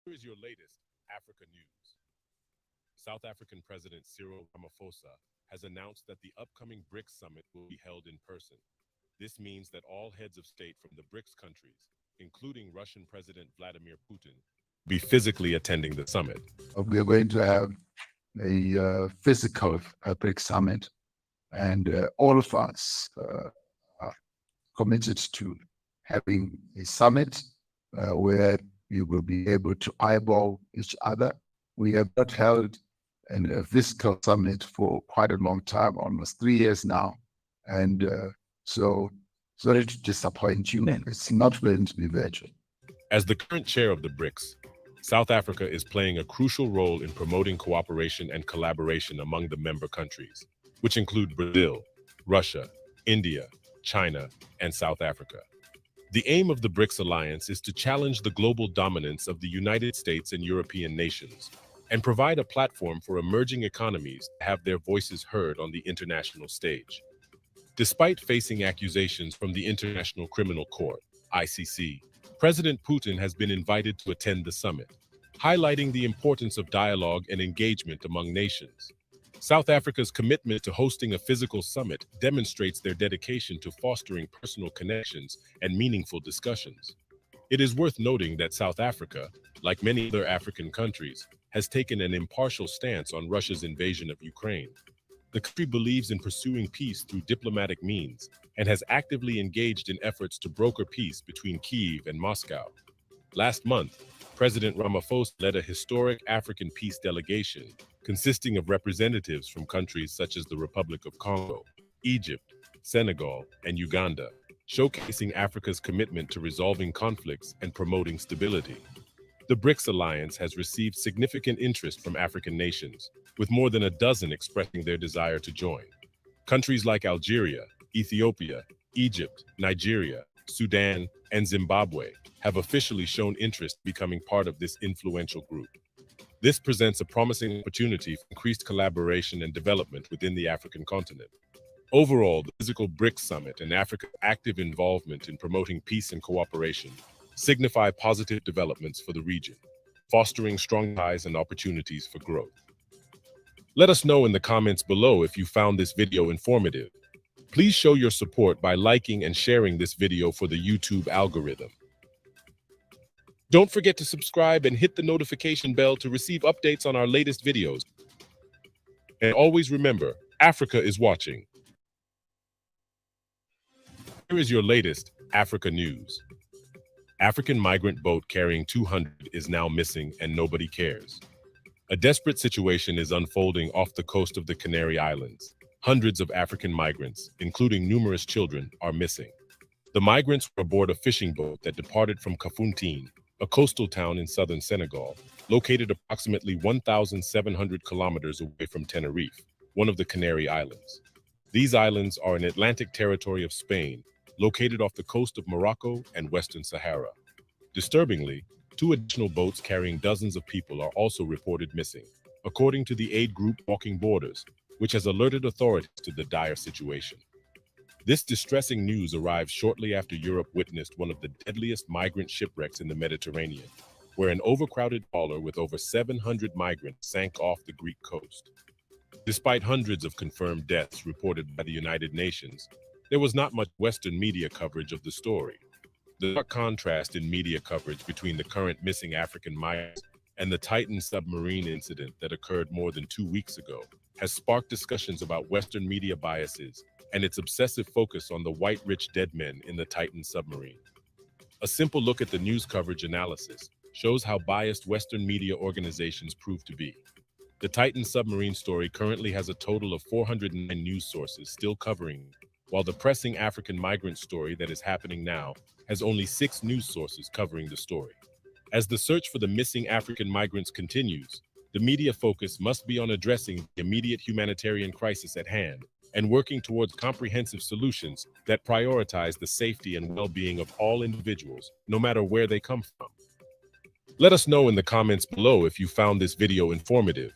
Here is your latest Africa news. South African President Cyril Ramaphosa has announced that the upcoming BRICS summit will be held in person. This means that all heads of state from the BRICS countries, including Russian President Vladimir Putin, will be physically attending the summit. We are going to have a physical BRICS summit, and all of us are committed to having a summit where we will be able to eyeball each other. We have not held a physical summit for quite a long time, almost 3 years now, and so sorry to disappoint you. It's not going to be virtual. As the current chair of the BRICS, South Africa is playing a crucial role in promoting cooperation and collaboration among the member countries, which include Brazil, Russia, India, China, and South Africa. The aim of the BRICS alliance is to challenge the global dominance of the United States and European nations and provide a platform for emerging economies to have their voices heard on the international stage. Despite facing accusations from the International Criminal Court, ICC, President Putin has been invited to attend the summit, highlighting the importance of dialogue and engagement among nations. South Africa's commitment to hosting a physical summit demonstrates their dedication to fostering personal connections and meaningful discussions. It is worth noting that South Africa, like many other African countries, has taken an impartial stance on Russia's invasion of Ukraine. The country believes in pursuing peace through diplomatic means and has actively engaged in efforts to broker peace between Kyiv and Moscow. Last month, President Ramaphosa led a historic African peace delegation consisting of representatives from countries such as the Republic of Congo, Egypt, Senegal, and Uganda, showcasing Africa's commitment to resolving conflicts and promoting stability. The BRICS alliance has received significant interest from African nations, with more than a dozen expressing their desire to join. Countries like Algeria, Ethiopia, Egypt, Nigeria, Sudan, and Zimbabwe have officially shown interest in becoming part of this influential group. This presents a promising opportunity for increased collaboration and development within the African continent. Overall, the physical BRICS summit and Africa's active involvement in promoting peace and cooperation signify positive developments for the region, fostering strong ties and opportunities for growth. Let us know in the comments below if you found this video informative. Please show your support by liking and sharing this video for the YouTube algorithm. Don't forget to subscribe and hit the notification bell to receive updates on our latest videos. And always remember, Africa is watching. Here is your latest Africa news. African migrant boat carrying 200 is now missing and nobody cares. A desperate situation is unfolding off the coast of the Canary Islands. Hundreds of African migrants, including numerous children, are missing. The migrants were aboard a fishing boat that departed from Kafountine, a coastal town in southern Senegal, located approximately 1,700 kilometers away from Tenerife, one of the Canary Islands. These islands are an Atlantic territory of Spain, located off the coast of Morocco and Western Sahara. Disturbingly, 2 additional boats carrying dozens of people are also reported missing, according to the aid group Walking Borders, which has alerted authorities to the dire situation. This distressing news arrives shortly after Europe witnessed one of the deadliest migrant shipwrecks in the Mediterranean, where an overcrowded trawler with over 700 migrants sank off the Greek coast. Despite hundreds of confirmed deaths reported by the United Nations, there was not much Western media coverage of the story. The stark contrast in media coverage between the current missing African migrants and the Titan submarine incident that occurred more than 2 weeks ago has sparked discussions about Western media biases and its obsessive focus on the white rich dead men in the Titan submarine. A simple look at the news coverage analysis shows how biased Western media organizations prove to be. The Titan submarine story currently has a total of 409 news sources still covering it, while the pressing African migrant story that is happening now has only 6 news sources covering the story. As the search for the missing African migrants continues, the media focus must be on addressing the immediate humanitarian crisis at hand and working towards comprehensive solutions that prioritize the safety and well-being of all individuals, no matter where they come from. Let us know in the comments below if you found this video informative.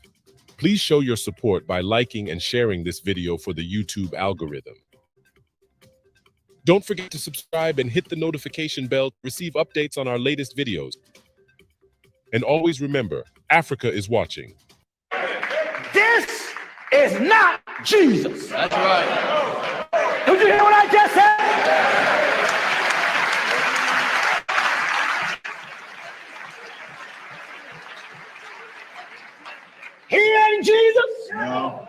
Please show your support by liking and sharing this video for the YouTube algorithm. Don't forget to subscribe and hit the notification bell to receive updates on our latest videos. And always remember, Africa is watching. This is not Jesus. That's right. Did you hear what I just said? He ain't Jesus. No.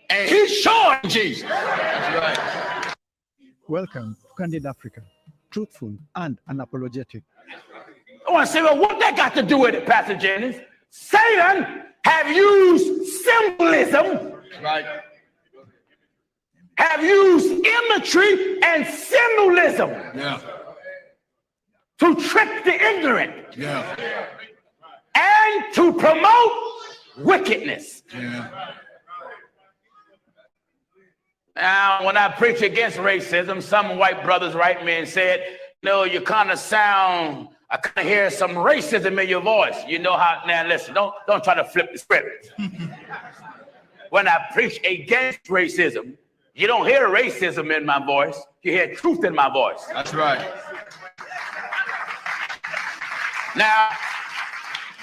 And he's sure ain't Jesus. That's right. Welcome to Candid Africa, truthful and unapologetic. I want to say, well, what that got to do with it, Pastor Jennings? Satan have used symbolism, Right. have used imagery and symbolism Yeah. to trick the ignorant Yeah. and to promote wickedness. Yeah. Now, when I preach against racism, some white brothers write me and said, no, you kind of sound, I kind of hear some racism in your voice. You know how, now listen, don't try to flip the script. When I preach against racism, you don't hear racism in my voice, you hear truth in my voice. That's right. Now,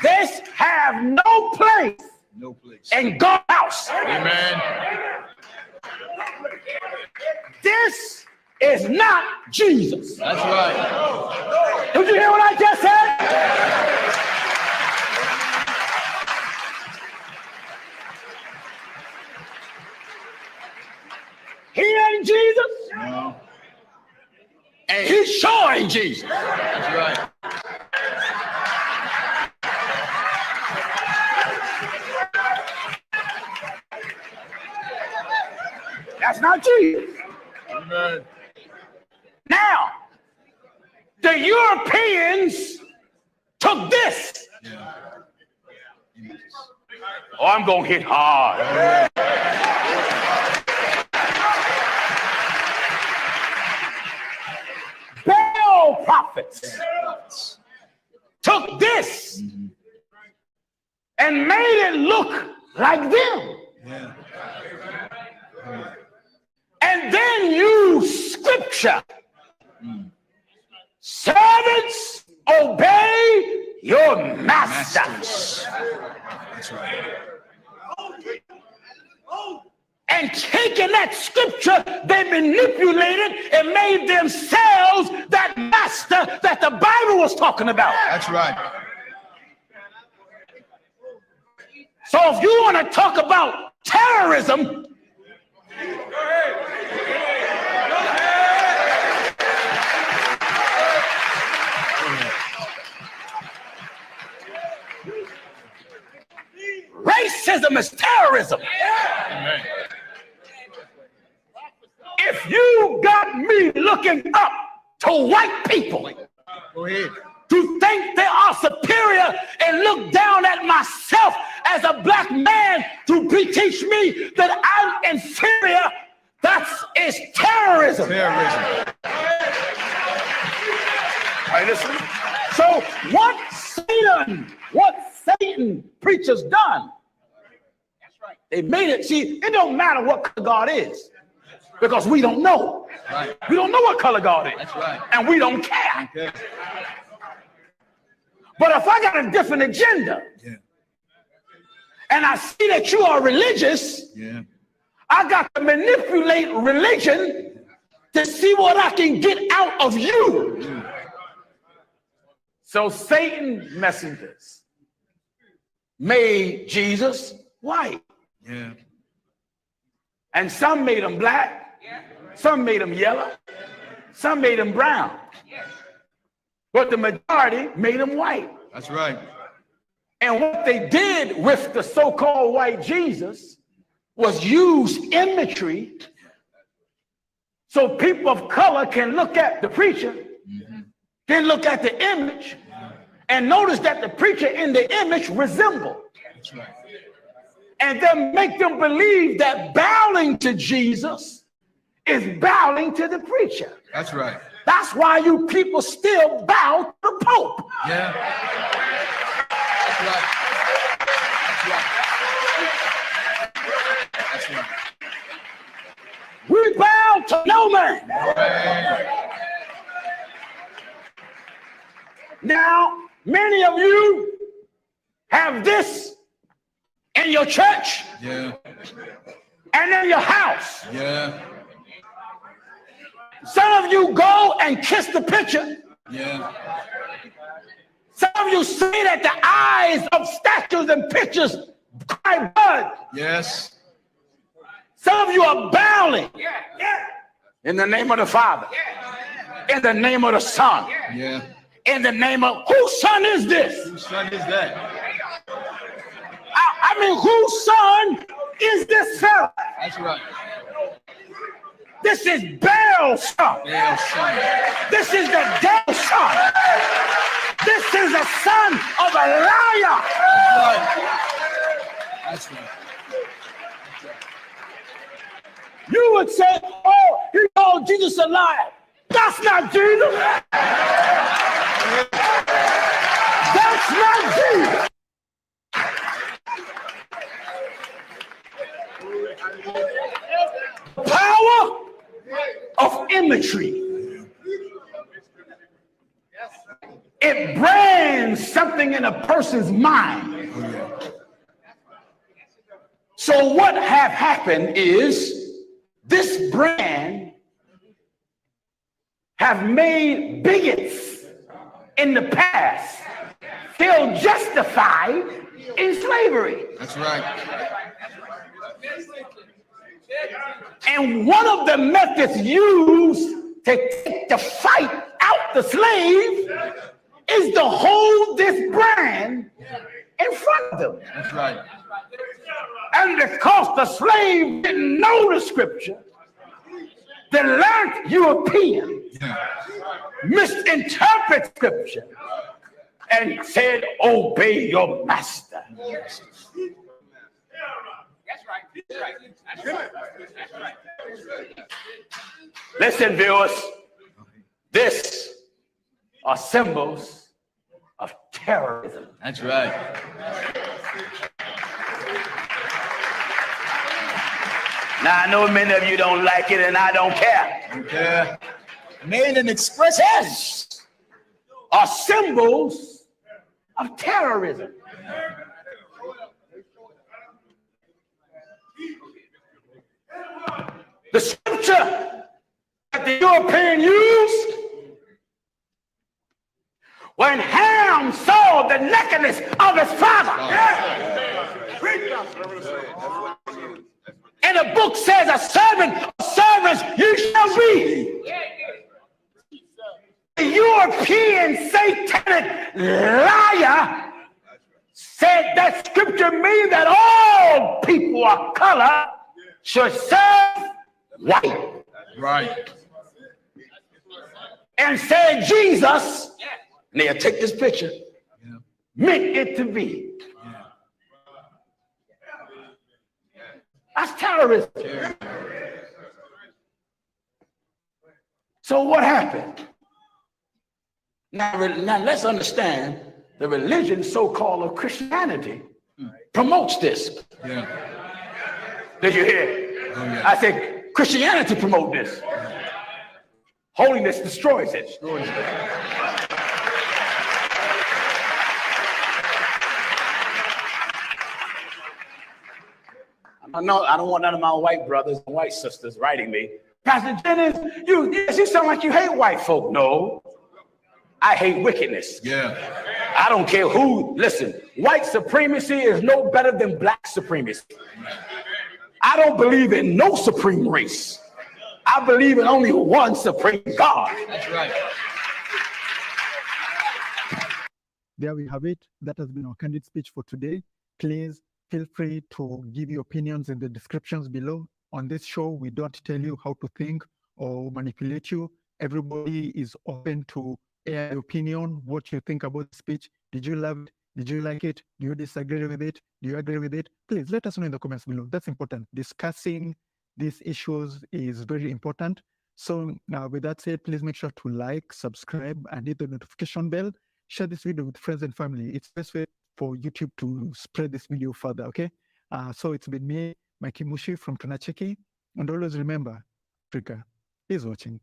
this have no place No place. in God's house. Amen. This is not Jesus. That's right. Did you hear what I just said? He ain't Jesus, No. and he sure ain't Jesus. That's right. That's not Jesus. Amen. Now, the Europeans took this. Yeah. Oh, I'm going to hit hard. Baal prophets took this and made it look like them. Yeah. And then use scripture. Servants, obey your masters. That's right. And taking that scripture, they manipulated and made themselves that master that the Bible was talking about. That's right. So if you want to talk about terrorism, racism is terrorism. Amen. If you got me looking up to white people Go ahead. to think they are superior and look down at myself as a black man to teach me that I'm inferior, that is terrorism. Terrorism. All right, listen. So what Satan preachers done, they made it, see, it don't matter what color God is, because we don't know. Right. We don't know what color God is. That's right. And we don't care. Okay. But if I got a different agenda, Yeah. and I see that you are religious, Yeah. I got to manipulate religion to see what I can get out of you. So Satan messengers made Jesus white. Yeah. And some made him black, some made him yellow, some made him brown. But the majority made him white. That's right. And what they did with the so-called white Jesus was use imagery so people of color can look at the preacher, then look at the image, and notice that the preacher in the image resemble. That's right. And then make them believe that bowing to Jesus is bowing to the preacher. That's right. That's why you people still bow to the Pope. Yeah. That's right. That's right. We bow to no man. Amen. Now, Many of you have this in your church Yeah. and in your house. Yeah. Some of you go and kiss the picture. Yeah. Some of you say that the eyes of statues and pictures cry blood. Yes. Some of you are bowing in the name of the Father, in the name of the Son, Yeah. in the name of whose son is this? Whose son is that? I mean, whose son is this fella? That's right. This is Baal's son. Baal's son. This is the devil's son. This is the son of a liar. That's right. You would say, oh, he called Jesus a liar. That's not Jesus. That's not Jesus. Power of imagery. It brands something in a person's mind. So what have happened is this brand have made bigots in the past feel justified in slavery. That's right. And one of the methods used to take the fight out the slave is to hold this brand in front of them. That's right. And because the slave didn't know the scripture, the learned European misinterpret scripture and said, obey your master. That's right. That's right. That's right. Listen, viewers, this are symbols of terrorism. That's right. Now, I know many of you don't like it, and I don't care. Okay. Made an expression. Yes, are symbols of terrorism. The scripture that the European used when Ham saw the nakedness of his father. And the book says, a servant of servants you shall be. The European satanic liar said that scripture means that all people of color should serve white. Right. And said Jesus, and they'll take this picture, meant it to be. That's terrorism. So what happened? Now let's understand the religion so-called of Christianity promotes this. Yeah. Did you hear? Oh, yeah. I said Christianity promotes this. Holiness destroys it. I don't want none of my white brothers and white sisters writing me. Pastor Jennings, you sound like you hate white folk. No, I hate wickedness. Yeah. I don't care who. Listen, white supremacy is no better than black supremacy. I don't believe in no supreme race. I believe in only one supreme God. That's right. There we have it. That has been our candid speech for today. Please feel free to give your opinions in the descriptions below. On this show, we don't tell you how to think or manipulate you. Everybody is open to air their opinion, what you think about the speech. Did you love it? Did you like it? Do you disagree with it? Do you agree with it? Please let us know in the comments below. That's important. Discussing these issues is very important. So now with that said, please make sure to like, subscribe, and hit the notification bell. Share this video with friends and family. It's the best way for YouTube to spread this video further, okay? So it's been me, Mikey Mushi from Tunacheki. And always remember, Africa is watching.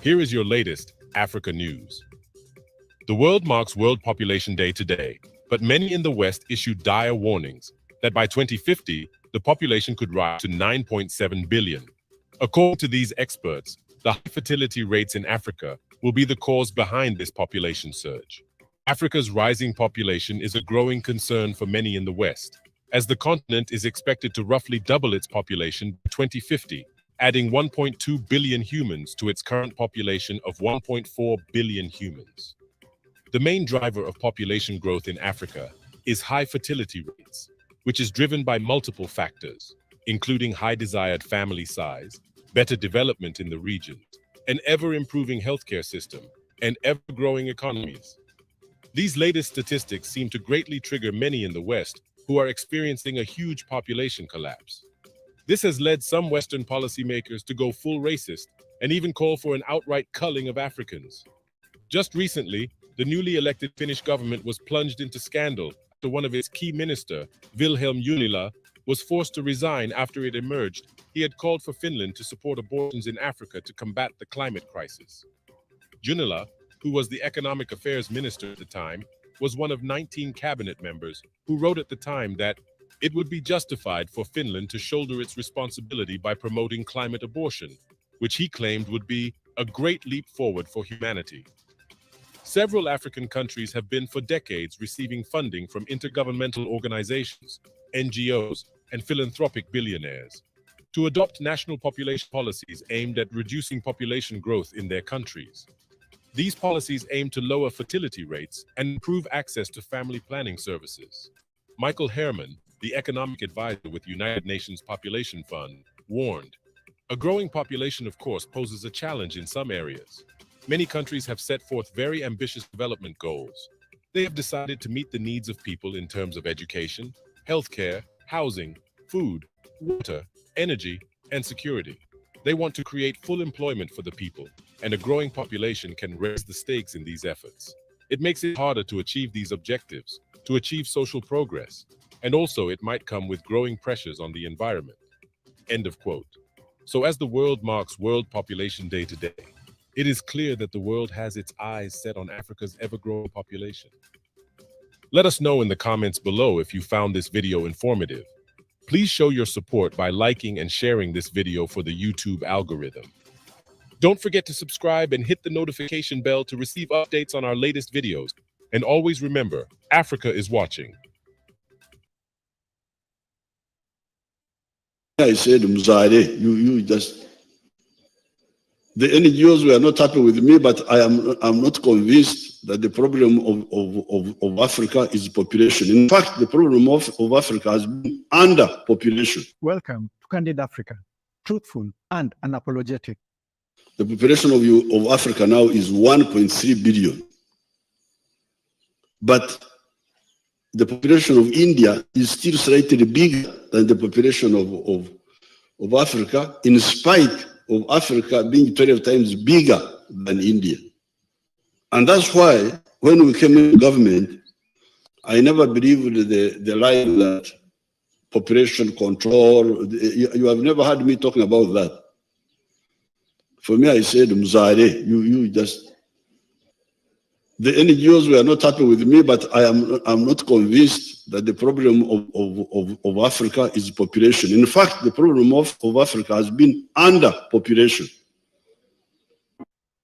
Here is your latest Africa news. The world marks World Population Day today, but many in the West issued dire warnings that by 2050, the population could rise to 9.7 billion. According to these experts, the high fertility rates in Africa will be the cause behind this population surge. Africa's rising population is a growing concern for many in the West, as the continent is expected to roughly double its population by 2050, adding 1.2 billion humans to its current population of 1.4 billion humans. The main driver of population growth in Africa is high fertility rates, which is driven by multiple factors, including high desired family size, better development in the region, an ever-improving healthcare system, and ever-growing economies. These latest statistics seem to greatly trigger many in the West who are experiencing a huge population collapse. This has led some Western policymakers to go full racist and even call for an outright culling of Africans. Just recently, the newly elected Finnish government was plunged into scandal after one of its key ministers, Vilhelm Junnila, was forced to resign after it emerged he had called for Finland to support abortions in Africa to combat the climate crisis. Junnila, who was the economic affairs minister at the time, was one of 19 cabinet members who wrote at the time that it would be justified for Finland to shoulder its responsibility by promoting climate abortion, which he claimed would be a great leap forward for humanity. Several African countries have been for decades receiving funding from intergovernmental organizations, NGOs, and philanthropic billionaires to adopt national population policies aimed at reducing population growth in their countries. These policies aim to lower fertility rates and improve access to family planning services. Michael Herman, the economic advisor with United Nations Population Fund, warned, "A growing population, of course, poses a challenge in some areas. Many countries have set forth very ambitious development goals. They have decided to meet the needs of people in terms of education, healthcare, housing, food, water, energy, and security. They want to create full employment for the people, and a growing population can raise the stakes in these efforts. It makes it harder to achieve these objectives, to achieve social progress, and also it might come with growing pressures on the environment." End of quote. So as the world marks World Population Day today, it is clear that the world has its eyes set on Africa's ever-growing population. Let us know in the comments below if you found this video informative. Please show your support by liking and sharing this video for the YouTube algorithm. Don't forget to subscribe and hit the notification bell to receive updates on our latest videos. And always remember, Africa is watching. I said, Mzare, you just, the NGOs were not happy with me, but I'm not convinced that the problem of Africa is population. In fact, the problem of Africa has been underpopulation. Welcome to Candid Africa, truthful and unapologetic. The population of Africa now is 1.3 billion. But the population of India is still slightly bigger than the population of Africa, in spite of Africa being 12 times bigger than India. And that's why, when we came into government, I never believed the line that population control, you have never heard me talking about that. For me, I said, Mzare, you just, the NGOs were not happy with me, but I'm not convinced that the problem of Africa is population. In fact, the problem of Africa has been underpopulation.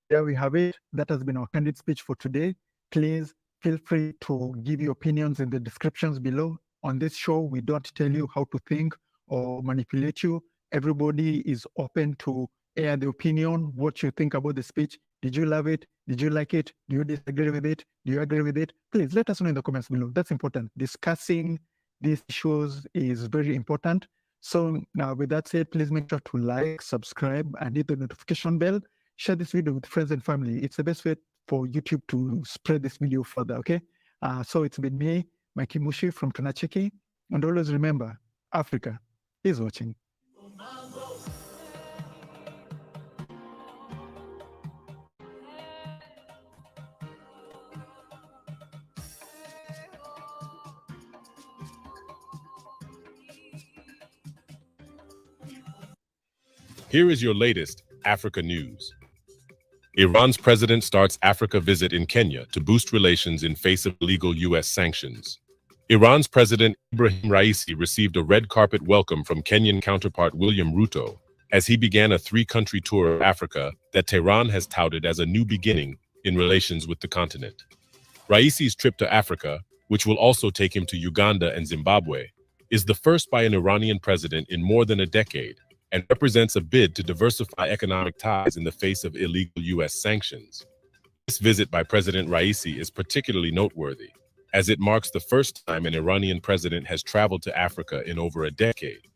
There we have it. That has been our candid speech for today. Please feel free to give your opinions in the descriptions below. On this show, we don't tell you how to think or manipulate you. Everybody is open to air the opinion, what you think about the speech. Did you love it? Did you like it? Do you disagree with it? Do you agree with it? Please let us know in the comments below. That's important. Discussing these issues is very important. So now with that said, please make sure to like, subscribe, and hit the notification bell. Share this video with friends and family. It's the best way for YouTube to spread this video further, okay? So it's been me, Mikey Mushi from Tunacheki. And always remember, Africa is watching. Here is your latest Africa news. Iran's president starts Africa visit in Kenya to boost relations in face of illegal U.S. sanctions. Iran's President Ibrahim Raisi received a red carpet welcome from Kenyan counterpart William Ruto as he began a three-country tour of Africa that Tehran has touted as a new beginning in relations with the continent. Raisi's trip to Africa, which will also take him to Uganda and Zimbabwe, is the first by an Iranian president in more than a decade and represents a bid to diversify economic ties in the face of illegal U.S. sanctions. This visit by President Raisi is particularly noteworthy, as it marks the first time an Iranian president has traveled to Africa in over a decade.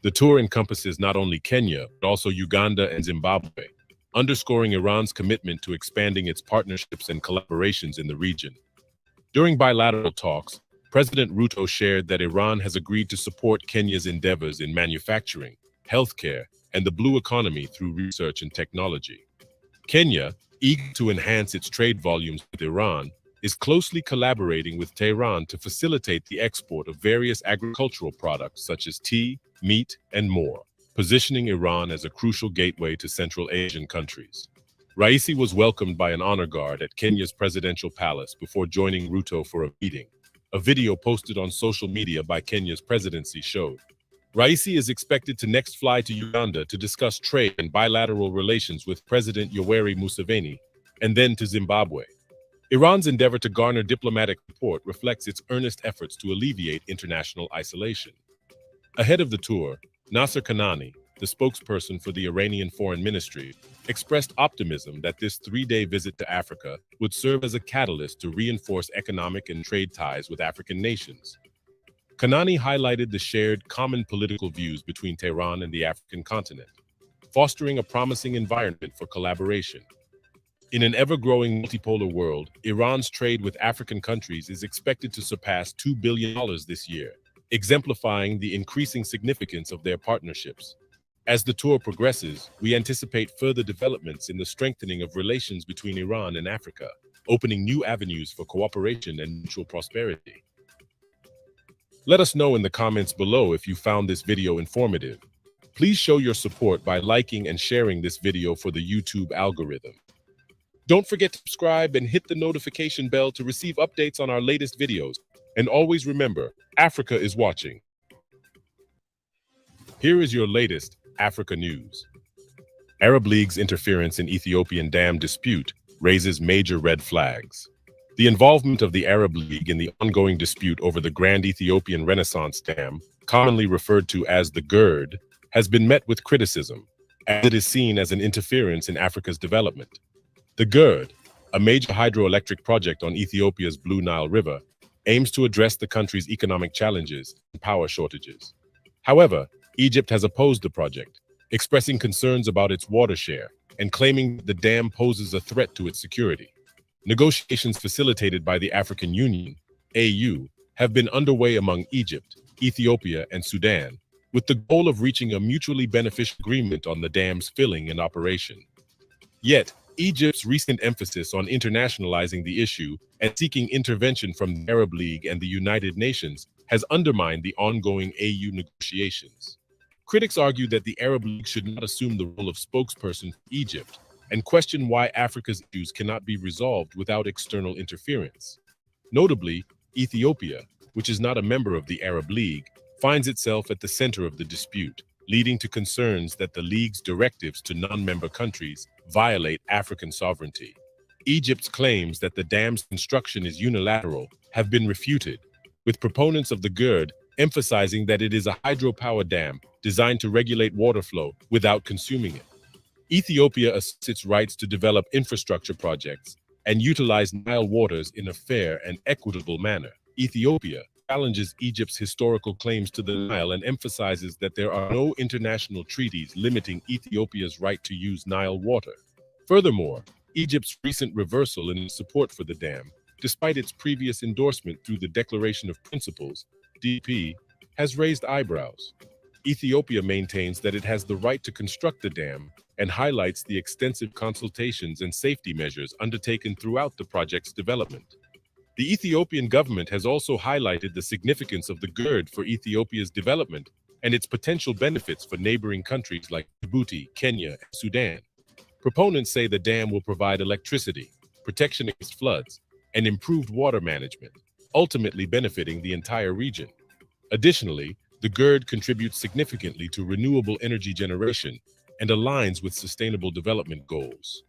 The tour encompasses not only Kenya, but also Uganda and Zimbabwe, underscoring Iran's commitment to expanding its partnerships and collaborations in the region. During bilateral talks, President Ruto shared that Iran has agreed to support Kenya's endeavors in manufacturing, healthcare, and the blue economy through research and technology. Kenya, eager to enhance its trade volumes with Iran, is closely collaborating with Tehran to facilitate the export of various agricultural products such as tea, meat, and more, positioning Iran as a crucial gateway to Central Asian countries. Raisi was welcomed by an honor guard at Kenya's presidential palace before joining Ruto for a meeting. A video posted on social media by Kenya's presidency showed. Raisi is expected to next fly to Uganda to discuss trade and bilateral relations with President Yoweri Museveni, and then to Zimbabwe. Iran's endeavor to garner diplomatic support reflects its earnest efforts to alleviate international isolation. Ahead of the tour, Nasser Kanani, the spokesperson for the Iranian Foreign Ministry, expressed optimism that this three-day visit to Africa would serve as a catalyst to reinforce economic and trade ties with African nations. Kanani highlighted the shared common political views between Tehran and the African continent, fostering a promising environment for collaboration. In an ever-growing multipolar world, Iran's trade with African countries is expected to surpass $2 billion this year, exemplifying the increasing significance of their partnerships. As the tour progresses, we anticipate further developments in the strengthening of relations between Iran and Africa, opening new avenues for cooperation and mutual prosperity. Let us know in the comments below if you found this video informative. Please show your support by liking and sharing this video for the YouTube algorithm. Don't forget to subscribe and hit the notification bell to receive updates on our latest videos. And always remember, Africa is watching. Here is your latest Africa news. Arab League's interference in Ethiopian dam dispute raises major red flags. The involvement of the Arab League in the ongoing dispute over the Grand Ethiopian Renaissance Dam, commonly referred to as the GERD, has been met with criticism, as it is seen as an interference in Africa's development. The GERD, a major hydroelectric project on Ethiopia's Blue Nile River, aims to address the country's economic challenges and power shortages. However, Egypt has opposed the project, expressing concerns about its water share and claiming the dam poses a threat to its security. Negotiations facilitated by the African Union, AU, have been underway among Egypt, Ethiopia, and Sudan, with the goal of reaching a mutually beneficial agreement on the dam's filling and operation. Yet, Egypt's recent emphasis on internationalizing the issue and seeking intervention from the Arab League and the United Nations has undermined the ongoing AU negotiations. Critics argue that the Arab League should not assume the role of spokesperson for Egypt, and question why Africa's issues cannot be resolved without external interference. Notably, Ethiopia, which is not a member of the Arab League, finds itself at the center of the dispute, leading to concerns that the League's directives to non-member countries violate African sovereignty. Egypt's claims that the dam's construction is unilateral have been refuted, with proponents of the GERD emphasizing that it is a hydropower dam designed to regulate water flow without consuming it. Ethiopia asserts its rights to develop infrastructure projects and utilize Nile waters in a fair and equitable manner. Ethiopia challenges Egypt's historical claims to the Nile and emphasizes that there are no international treaties limiting Ethiopia's right to use Nile water. Furthermore, Egypt's recent reversal in its support for the dam, despite its previous endorsement through the Declaration of Principles, DP, has raised eyebrows. Ethiopia maintains that it has the right to construct the dam and highlights the extensive consultations and safety measures undertaken throughout the project's development. The Ethiopian government has also highlighted the significance of the GERD for Ethiopia's development and its potential benefits for neighboring countries like Djibouti, Kenya, and Sudan. Proponents say the dam will provide electricity, protection against floods, and improved water management, ultimately benefiting the entire region. Additionally, the GERD contributes significantly to renewable energy generation and aligns with sustainable development goals.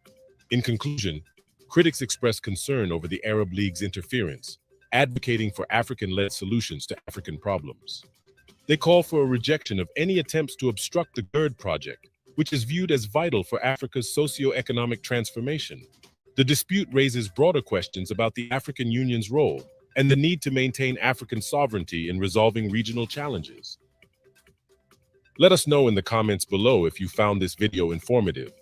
In conclusion, critics express concern over the Arab League's interference, advocating for African-led solutions to African problems. They call for a rejection of any attempts to obstruct the GERD project, which is viewed as vital for Africa's socio-economic transformation. The dispute raises broader questions about the African Union's role and the need to maintain African sovereignty in resolving regional challenges. Let us know in the comments below if you found this video informative.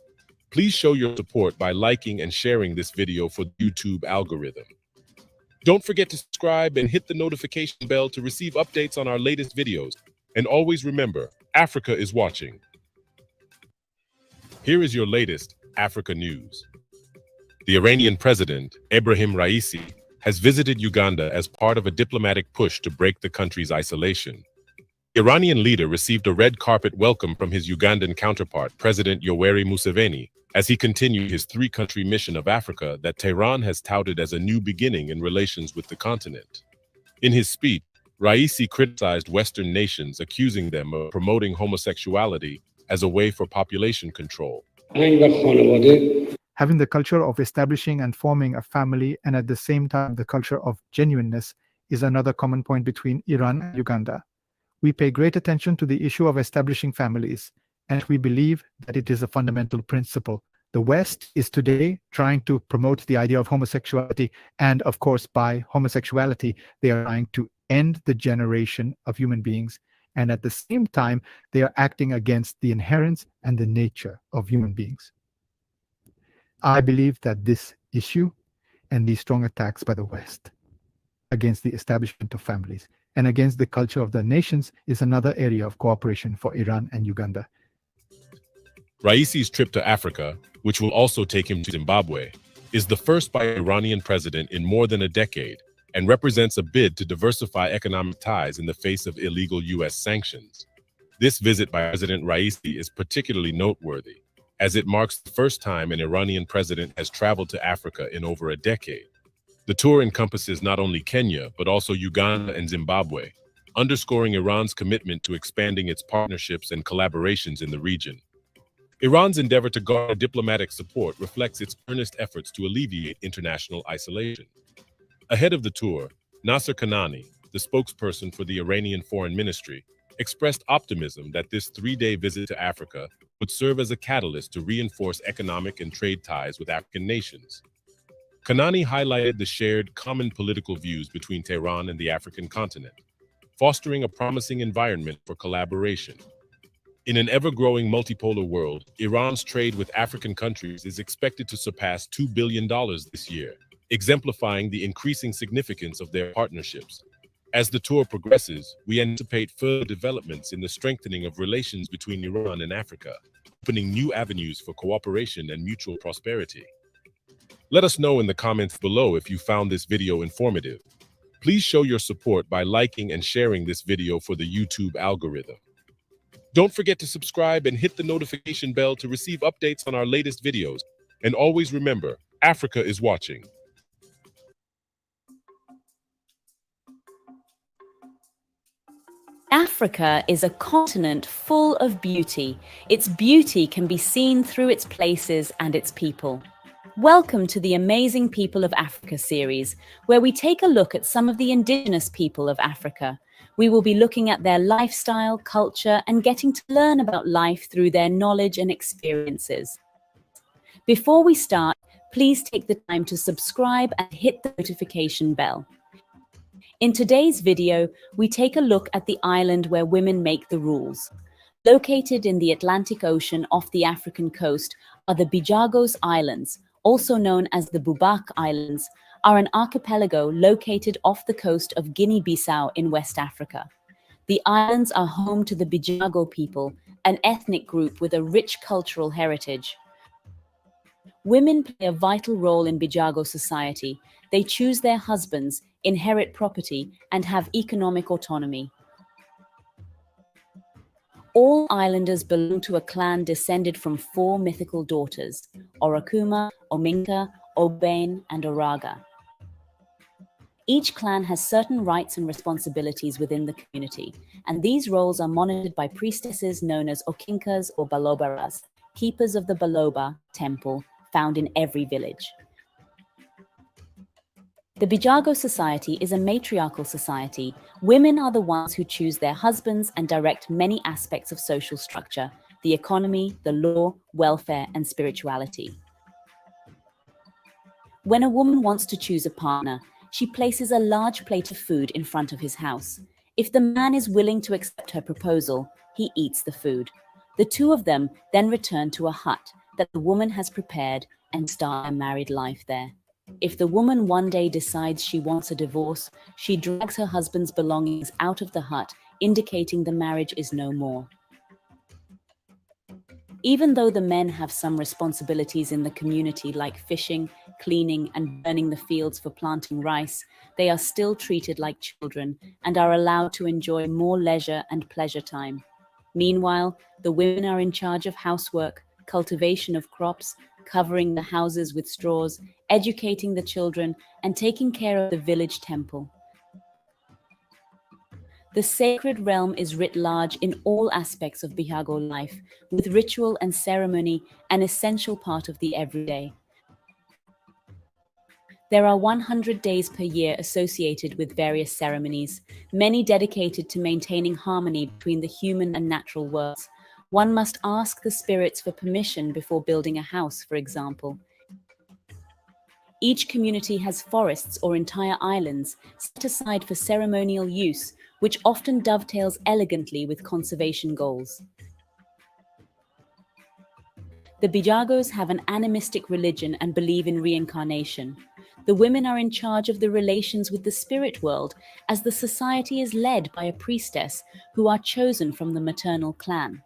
Please show your support by liking and sharing this video for the YouTube algorithm. Don't forget to subscribe and hit the notification bell to receive updates on our latest videos. And always remember, Africa is watching. Here is your latest Africa news. The Iranian president, Ebrahim Raisi, has visited Uganda as part of a diplomatic push to break the country's isolation. The Iranian leader received a red carpet welcome from his Ugandan counterpart, President Yoweri Museveni, as he continued his three-country mission of Africa that Tehran has touted as a new beginning in relations with the continent. In his speech, Raisi criticized Western nations, accusing them of promoting homosexuality as a way for population control. Having the culture of establishing and forming a family and at the same time the culture of genuineness is another common point between Iran and Uganda. We pay great attention to the issue of establishing families, and we believe that it is a fundamental principle. The West is today trying to promote the idea of homosexuality, and of course by homosexuality they are trying to end the generation of human beings, and at the same time they are acting against the inherence and the nature of human beings. I believe that this issue and these strong attacks by the West against the establishment of families and against the culture of the nations is another area of cooperation for Iran and Uganda. Raisi's trip to Africa, which will also take him to Zimbabwe, is the first by an Iranian president in more than a decade and represents a bid to diversify economic ties in the face of illegal U.S. sanctions. This visit by President Raisi is particularly noteworthy, as it marks the first time an Iranian president has traveled to Africa in over a decade. The tour encompasses not only Kenya, but also Uganda and Zimbabwe, underscoring Iran's commitment to expanding its partnerships and collaborations in the region. Iran's endeavor to garner diplomatic support reflects its earnest efforts to alleviate international isolation. Ahead of the tour, Nasser Kanani, the spokesperson for the Iranian Foreign Ministry, expressed optimism that this three-day visit to Africa would serve as a catalyst to reinforce economic and trade ties with African nations. Kanani highlighted the shared common political views between Tehran and the African continent, fostering a promising environment for collaboration. In an ever-growing multipolar world, Iran's trade with African countries is expected to surpass $2 billion this year, exemplifying the increasing significance of their partnerships. As the tour progresses, we anticipate further developments in the strengthening of relations between Iran and Africa, opening new avenues for cooperation and mutual prosperity. Let us know in the comments below if you found this video informative. Please show your support by liking and sharing this video for the YouTube algorithm. Don't forget to subscribe and hit the notification bell to receive updates on our latest videos. And always remember, Africa is watching. Africa is a continent full of beauty. Its beauty can be seen through its places and its people. Welcome to the Amazing People of Africa series, where we take a look at some of the indigenous people of Africa. We will be looking at their lifestyle, culture, and getting to learn about life through their knowledge and experiences. Before we start, please take the time to subscribe and hit the notification bell. In today's video, we take a look at the island where women make the rules. Located in the Atlantic Ocean off the African coast are the Bijagos Islands, also known as the Bubak Islands, are an archipelago located off the coast of Guinea-Bissau in West Africa. The islands are home to the Bijago people, an ethnic group with a rich cultural heritage. Women play a vital role in Bijago society. They choose their husbands, inherit property, and have economic autonomy. All islanders belong to a clan descended from 4 mythical daughters, Orokuma, Ominka, Obane, and Oraga. Each clan has certain rights and responsibilities within the community, and these roles are monitored by priestesses known as Okinkas or Balobaras, keepers of the Baloba temple found in every village. The Bijagos society is a matriarchal society. Women are the ones who choose their husbands and direct many aspects of social structure, the economy, the law, welfare, and spirituality. When a woman wants to choose a partner, she places a large plate of food in front of his house. If the man is willing to accept her proposal, he eats the food. The two of them then return to a hut that the woman has prepared and start a married life there. If the woman one day decides she wants a divorce, she drags her husband's belongings out of the hut, indicating the marriage is no more. Even though the men have some responsibilities in the community like fishing, cleaning, and burning the fields for planting rice, they are still treated like children and are allowed to enjoy more leisure and pleasure time. Meanwhile, the women are in charge of housework, cultivation of crops, covering the houses with straws, educating the children, and taking care of the village temple. The sacred realm is writ large in all aspects of Bijago life, with ritual and ceremony an essential part of the everyday. There are 100 days per year associated with various ceremonies, many dedicated to maintaining harmony between the human and natural worlds. One must ask the spirits for permission before building a house, for example. Each community has forests or entire islands set aside for ceremonial use, which often dovetails elegantly with conservation goals. The Bijagos have an animistic religion and believe in reincarnation. The women are in charge of the relations with the spirit world, as the society is led by a priestess who are chosen from the maternal clan.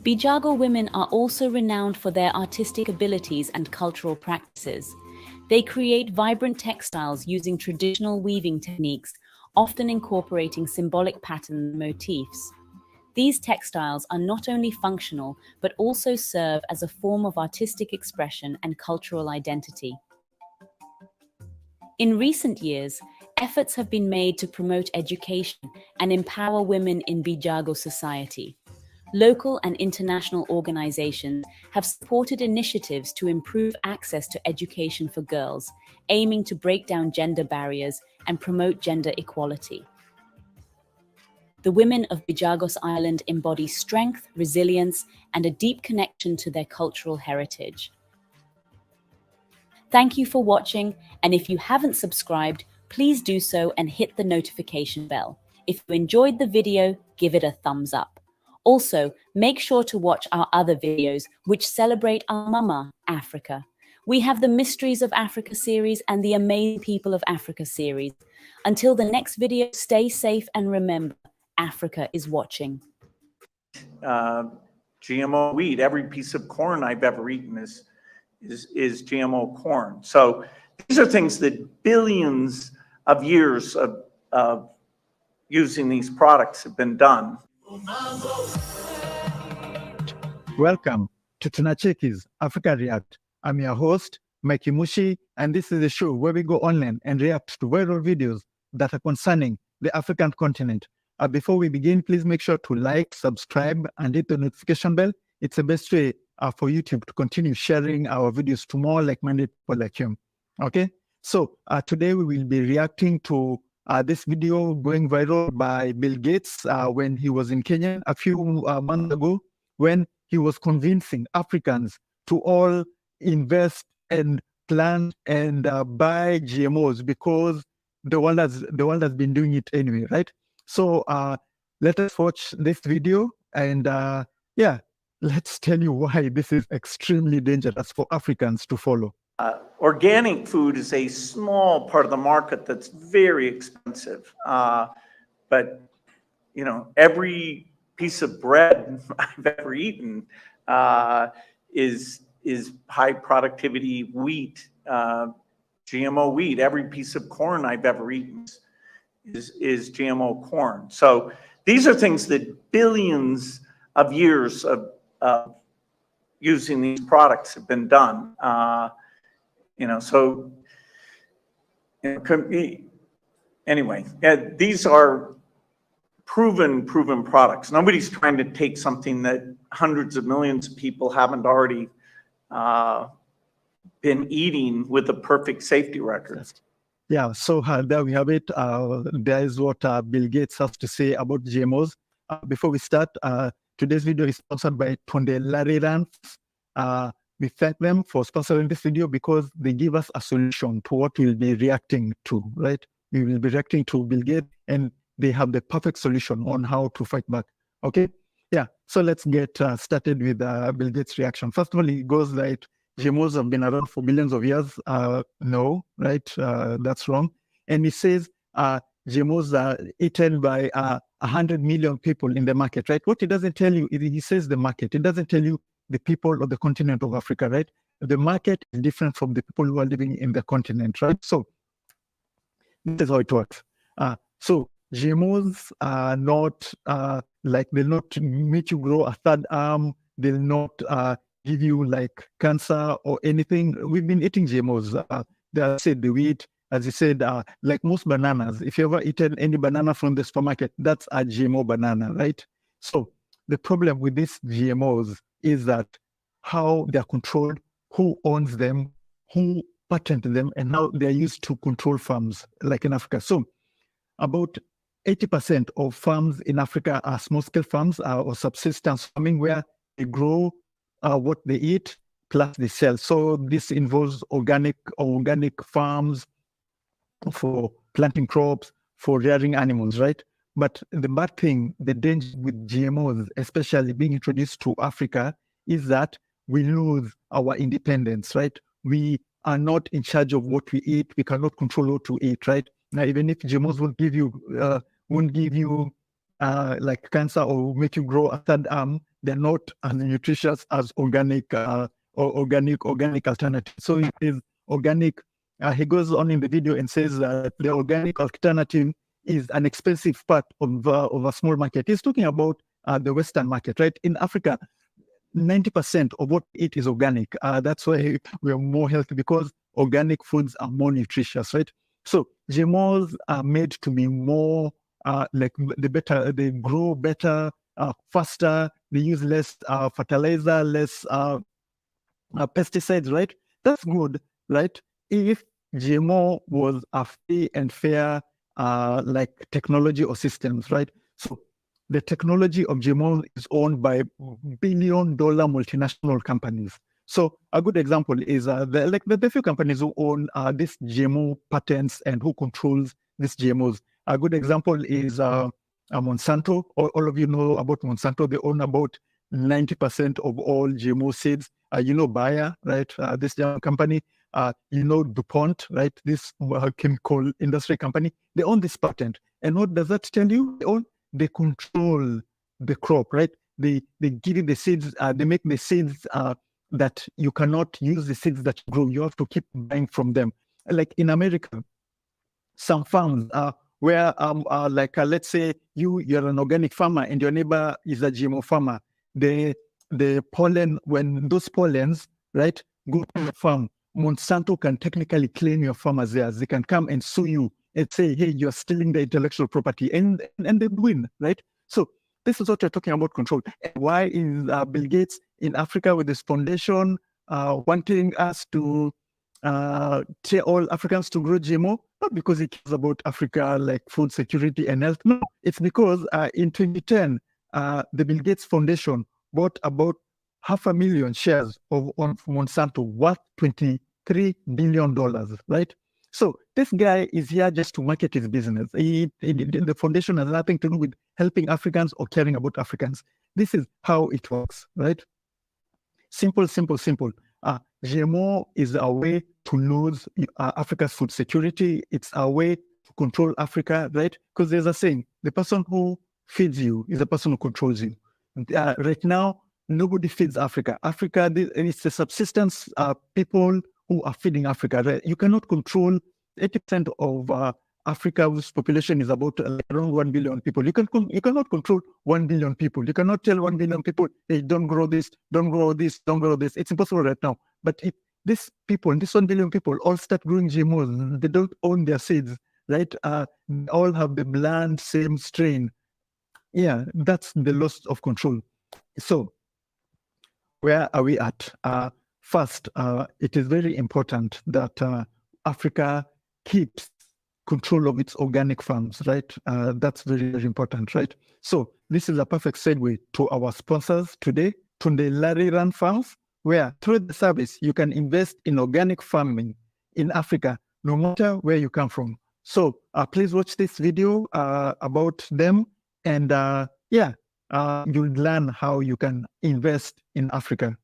Bijago women are also renowned for their artistic abilities and cultural practices. They create vibrant textiles using traditional weaving techniques, often incorporating symbolic patterns and motifs. These textiles are not only functional, but also serve as a form of artistic expression and cultural identity. In recent years, efforts have been made to promote education and empower women in Bijago society. Local and international organizations have supported initiatives to improve access to education for girls, aiming to break down gender barriers and promote gender equality. The women of Bijagos Island embody strength, resilience, and a deep connection to their cultural heritage. Thank you for watching, and if you haven't subscribed, please do so and hit the notification bell. If you enjoyed the video, give it a thumbs up. Also, make sure to watch our other videos, which celebrate our mama, Africa. We have the Mysteries of Africa series and the Amazing People of Africa series. Until the next video, stay safe and remember, Africa is watching. GMO wheat, every piece of corn I've ever eaten is GMO corn. So these are things that billions of years of using these products have been done. Welcome to Tunacheki's Africa React. I'm your host, Mikey Mushi, and this is the show where we go online and react to viral videos that are concerning the African continent. Before we begin, please make sure to like, subscribe, and hit the notification bell. It's the best way for YouTube to continue sharing our videos to more like-minded people like you. Okay, so today we will be reacting to this video going viral by Bill Gates when he was in Kenya a few months ago, when he was convincing Africans to all invest and plant and buy GMOs because the world has been doing it anyway, right? So let us watch this video and yeah, let's tell you why this is extremely dangerous for Africans to follow. Organic food is a small part of the market that's very expensive. But, you know, every piece of bread I've ever eaten is high productivity wheat, GMO wheat. Every piece of corn I've ever eaten is GMO corn. So these are things that billions of years of using these products have been done. So anyway, these are proven products. Nobody's trying to take something that hundreds of millions of people haven't already been eating with a perfect safety record. Yeah, so there we have it. There is what Bill Gates has to say about GMOs. Before we start, today's video is sponsored by Tonde Lariran. We thank them for sponsoring this video because they give us a solution to what we'll be reacting to, right? We will be reacting to Bill Gates and they have the perfect solution on how to fight back. Okay? Yeah, so let's get started with Bill Gates' reaction. First of all, he goes that GMOs have been around for billions of years. No, right? That's wrong. And he says GMOs are eaten by 100 million people in the market, right? What he doesn't tell you, he says the market. It doesn't tell you the people of the continent of Africa, right? The market is different from the people who are living in the continent, right? So this is how it works. So GMOs are not they'll not make you grow a third arm. They'll not give you like cancer or anything. We've been eating GMOs. They said the wheat, as you said, like most bananas. If you ever eaten any banana from the supermarket, that's a GMO banana, right? So the problem with these GMOs is that how they're controlled, who owns them, who patented them, and how they're used to control farms, like in Africa. So about 80% of farms in Africa are small-scale farms or subsistence farming where they grow what they eat plus they sell. So this involves organic farms for planting crops, for rearing animals, right? But the bad thing, the danger with GMOs, especially being introduced to Africa, is that we lose our independence, right? We are not in charge of what we eat. We cannot control what to eat, right? Now, even if GMOs won't give you like cancer or make you grow a third arm, they're not as nutritious as organic alternative. So it is organic. He goes on in the video and says that the organic alternative is an expensive part of a small market. He's talking about the Western market, right? In Africa, 90% of what we eat is organic. That's why we are more healthy, because organic foods are more nutritious, right? So GMOs are made to be more they grow better, faster. They use less fertilizer, less pesticides, right? That's good, right? If GMO was a free and fair technology or systems, right? So the technology of GMO is owned by billion-dollar multinational companies. So a good example is the few companies who own these GMO patents and who controls these GMOs. A good example is Monsanto. All of you know about Monsanto. They own about 90% of all GMO seeds. Bayer, right? This German company. DuPont, right? This chemical industry company. They own this patent. And what does that tell you? They control the crop, right? They give you the seeds. They make the seeds that you cannot use the seeds that grow. You have to keep buying from them. Like in America, some farms where let's say you're an organic farmer and your neighbor is a GMO farmer. The pollen, when those pollens, right, go to the farm, Monsanto can technically claim your farm as theirs. They can come and sue you and say, hey, you're stealing the intellectual property, and they win, right? So this is what you're talking about control. And why is Bill Gates in Africa with this foundation wanting us to tell all Africans to grow GMO? Not because he cares about Africa, like food security and health. No, it's because in 2010, the Bill Gates Foundation bought about 500,000 shares of Monsanto worth $23 billion, right? So this guy is here just to market his business. The foundation has nothing to do with helping Africans or caring about Africans. This is how it works, right? Simple. GMO is a way to lose Africa's food security. It's a way to control Africa, right? Because there's a saying, the person who feeds you is the person who controls you. Right now, nobody feeds Africa. Africa, it's the subsistence people who are feeding Africa. Right? You cannot control 80% of Africa, whose population is about around 1 billion people. You cannot control 1 billion people. You cannot tell 1 billion people, hey, don't grow this, don't grow this, don't grow this. It's impossible right now. But if these people, this 1 billion people all start growing GMOs, they don't own their seeds, right? They all have the bland, same strain. Yeah, that's the loss of control. So where are we at? First, it is very important that Africa keeps control of its organic farms, right? That's very, very important, right? So this is a perfect segue to our sponsors today, Tunde Larry Run Farms, where through the service, you can invest in organic farming in Africa, no matter where you come from. So please watch this video about them, and you'll learn how you can invest in Africa.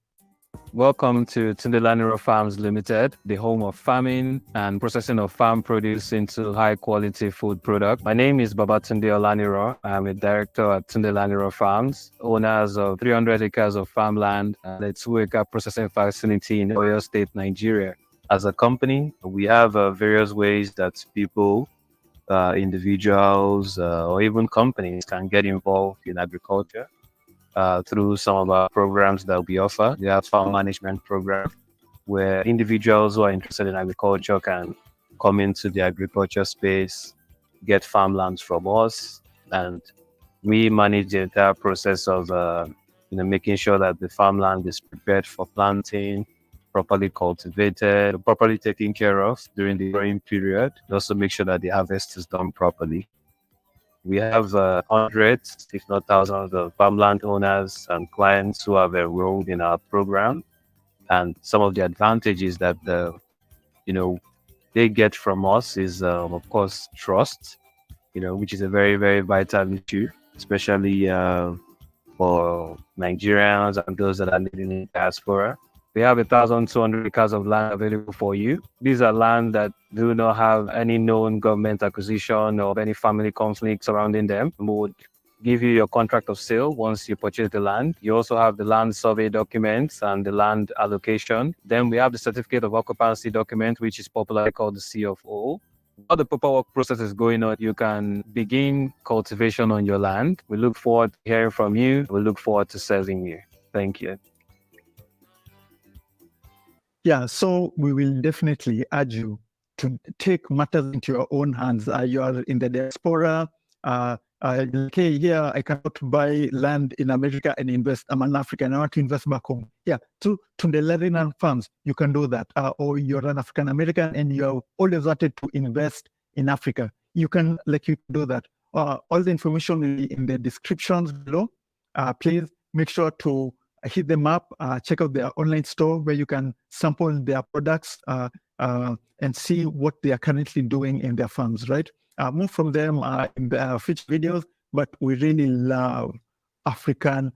Welcome to Tunde Laniro Farms Limited, the home of farming and processing of farm produce into high-quality food products. My name is Babatunde Olaniro. I'm a director at Tunde Laniro Farms, owners of 300 acres of farmland and a 2-acre processing facility in Oyo State, Nigeria. As a company, we have various ways that people, individuals, or even companies can get involved in agriculture. Through some of our programs that we offer. We have farm management program where individuals who are interested in agriculture can come into the agriculture space, get farmlands from us, and we manage the entire process of making sure that the farmland is prepared for planting, properly cultivated, properly taken care of during the growing period. We also make sure that the harvest is done properly. We have hundreds, if not thousands, of farmland owners and clients who have enrolled in our program. And some of the advantages that they get from us is, of course, trust, which is a very, very vital issue, especially for Nigerians and those that are living in diaspora. We have 1,200 acres of land available for you. These are land that do not have any known government acquisition or any family conflict surrounding them. We would give you your contract of sale once you purchase the land. You also have the land survey documents and the land allocation. Then we have the certificate of occupancy document, which is popularly called the CFO. While the paperwork process is going on, you can begin cultivation on your land. We look forward to hearing from you. We look forward to serving you. Thank you. Yeah, so we will definitely urge you to take matters into your own hands. You are in the diaspora. Okay, here I cannot buy land in America and invest. I'm an African. I want to invest back home. Yeah, through the Larinan farms, you can do that. Or you're an African American and you have always wanted to invest in Africa. You can do that. All the information will be in the descriptions below. Please make sure to hit them up, check out their online store where you can sample their products and see what they are currently doing in their farms, right? More from them in the future videos, but we really love African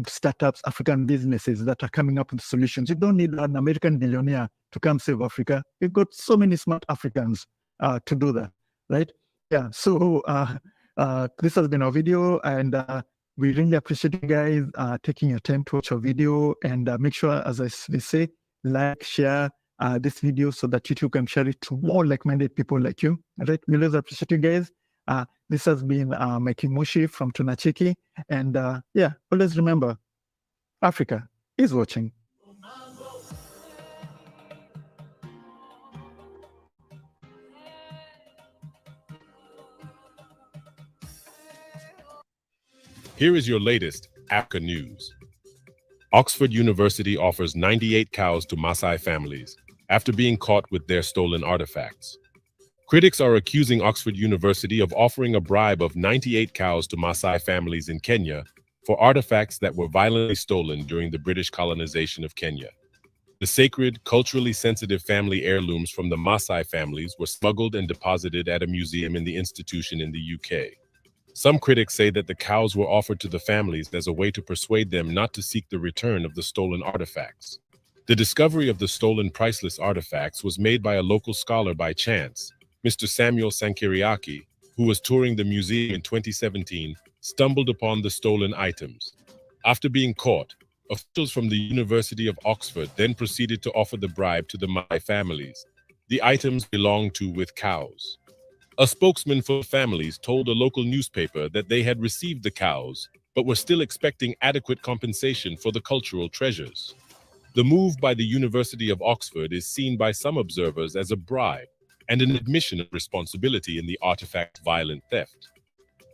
startups, African businesses that are coming up with solutions. You don't need an American billionaire to come save Africa. You've got so many smart Africans to do that, right? Yeah, so this has been our video, and we really appreciate you guys taking your time to watch our video, and make sure, as I say, like, share this video so that YouTube can share it to more like-minded people like you. All right, we really appreciate you guys. This has been Mikey Mushi from Tunachiki, and always remember, Africa is watching. Here is your latest Africa news. Oxford University offers 98 cows to Maasai families after being caught with their stolen artifacts. Critics are accusing Oxford University of offering a bribe of 98 cows to Maasai families in Kenya for artifacts that were violently stolen during the British colonization of Kenya. The sacred, culturally sensitive family heirlooms from the Maasai families were smuggled and deposited at a museum in the institution in the UK. Some critics say that the cows were offered to the families as a way to persuade them not to seek the return of the stolen artifacts. The discovery of the stolen priceless artifacts was made by a local scholar by chance. Mr. Samuel Sankiriaki, who was touring the museum in 2017, stumbled upon the stolen items. After being caught, officials from the University of Oxford then proceeded to offer the bribe to the Maasai families. The items belonged to with cows. A spokesman for families told a local newspaper that they had received the cows, but were still expecting adequate compensation for the cultural treasures. The move by the University of Oxford is seen by some observers as a bribe and an admission of responsibility in the artifact's violent theft.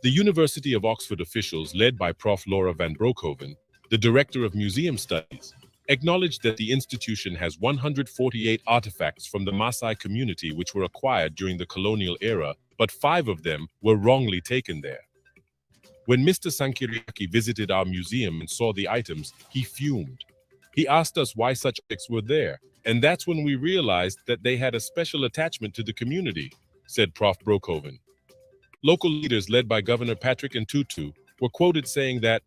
The University of Oxford officials, led by Prof. Laura van Broekhoven, the Director of Museum Studies, acknowledged that the institution has 148 artifacts from the Maasai community which were acquired during the colonial era, but 5 of them were wrongly taken there. When Mr. Sankiriaki visited our museum and saw the items, he fumed. He asked us why such objects were there, and that's when we realized that they had a special attachment to the community, said Prof. Broekhoven. Local leaders led by Governor Patrick Ntutu were quoted saying that,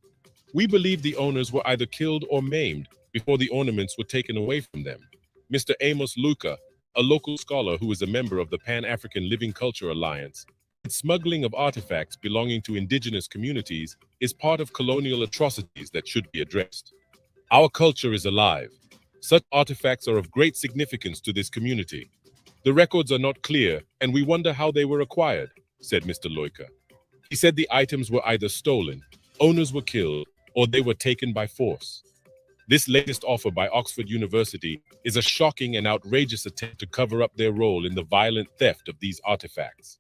"We believe the owners were either killed or maimed before the ornaments were taken away from them." Mr. Amos Luka, a local scholar who is a member of the Pan-African Living Culture Alliance, said smuggling of artifacts belonging to indigenous communities is part of colonial atrocities that should be addressed. Our culture is alive. Such artifacts are of great significance to this community. The records are not clear, and we wonder how they were acquired, said Mr. Loika. He said the items were either stolen, owners were killed, or they were taken by force. This latest offer by Oxford University is a shocking and outrageous attempt to cover up their role in the violent theft of these artifacts.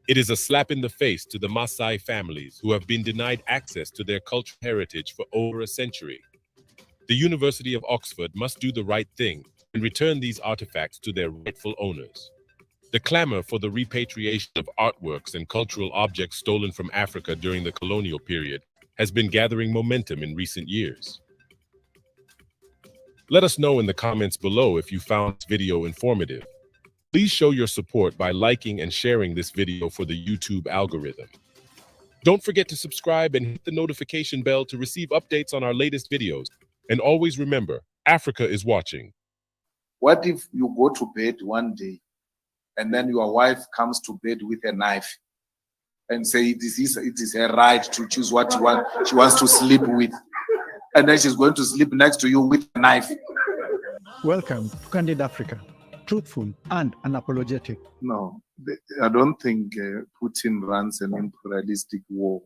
It is a slap in the face to the Maasai families who have been denied access to their cultural heritage for over a century. The University of Oxford must do the right thing and return these artifacts to their rightful owners. The clamor for the repatriation of artworks and cultural objects stolen from Africa during the colonial period has been gathering momentum in recent years. Let us know in the comments below if you found this video informative. Please show your support by liking and sharing this video for the YouTube algorithm. Don't forget to subscribe and hit the notification bell to receive updates on our latest videos. And always remember, Africa is watching. What if you go to bed one day and then your wife comes to bed with a knife and say it is her right to choose what she wants to sleep with, and then she's going to sleep next to you with a knife? Welcome to Candid Africa, truthful and unapologetic. No, I don't think Putin runs an imperialistic war,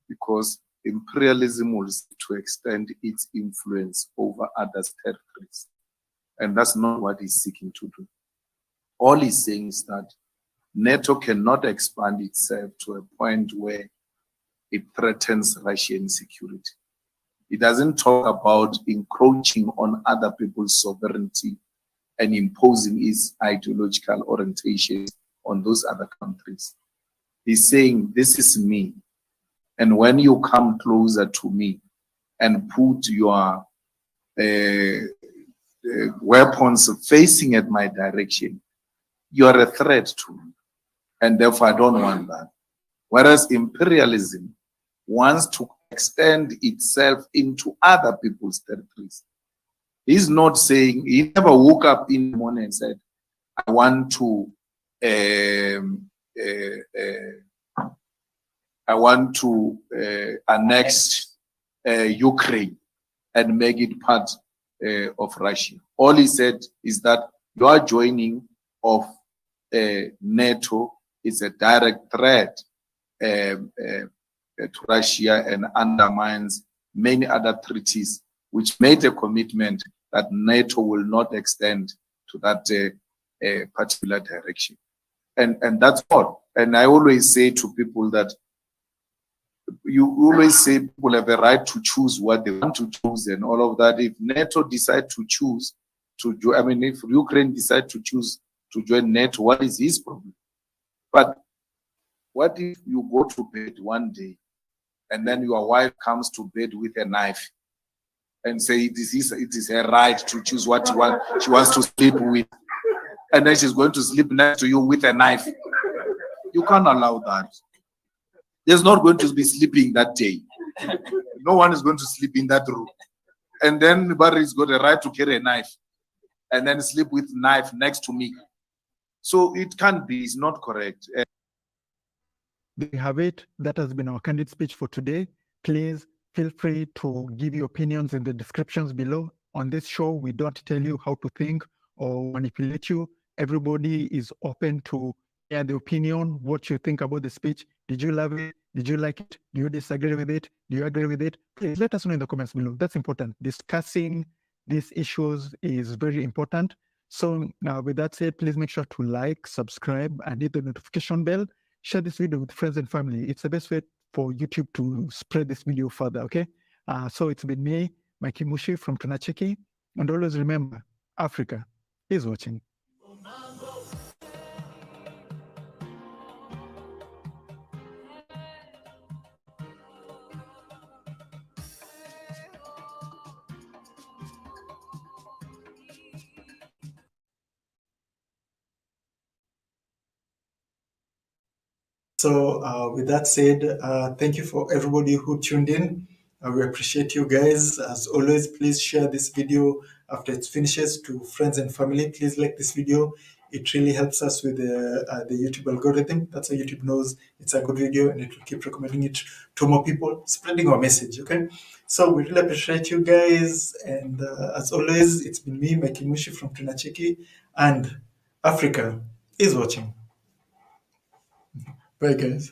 because imperialism will seek to extend its influence over others' territories. And that's not what he's seeking to do. All he's saying is that NATO cannot expand itself to a point where it threatens Russian security. It doesn't talk about encroaching on other people's sovereignty and imposing its ideological orientation on those other countries. He's saying, this is me. And when you come closer to me and put your weapons facing at my direction, you are a threat to me. And therefore, I don't want that. Whereas imperialism wants to extend itself into other people's territories. He's not saying, he never woke up in the morning and said, I want to annex Ukraine and make it part of Russia. All he said is that your joining of NATO is a direct threat to Russia and undermines many other treaties which made a commitment that NATO will not extend to that particular direction. And that's all. And I always say to people that you always say people have a right to choose what they want to choose and all of that. If NATO decide to choose to join, I mean, if Ukraine decide to choose to join NATO, what is his problem? But what if you go to bed one day and then your wife comes to bed with a knife and say it is her right to choose what she wants to sleep with, and then she's going to sleep next to you with a knife? You can't allow that. There's not going to be sleeping that day. No one is going to sleep in that room. And then Barry's got a right to carry a knife and then sleep with knife next to me. So it can't be, it's not correct. There you have it. That has been our candid speech for today. Please feel free to give your opinions in the descriptions below. On this show, we don't tell you how to think or manipulate you. Everybody is open to share the opinion, what you think about the speech. Did you love it? Did you like it? Do you disagree with it? Do you agree with it? Please let us know in the comments below. That's important. Discussing these issues is very important. So now with that said, please make sure to like, subscribe, and hit the notification bell. Share this video with friends and family. It's the best way for YouTube to spread this video further, okay? So it's been me, Mikey Mushi from Tunacheki. And always remember, Africa is watching. So with that said, thank you for everybody who tuned in. We appreciate you guys. As always, please share this video after it finishes to friends and family. Please like this video. It really helps us with the YouTube algorithm. That's how YouTube knows it's a good video and it will keep recommending it to more people, spreading our message, okay? So we really appreciate you guys. And as always, it's been me, Mikey Mushi from Tunacheki, and Africa is watching. Bye, guys.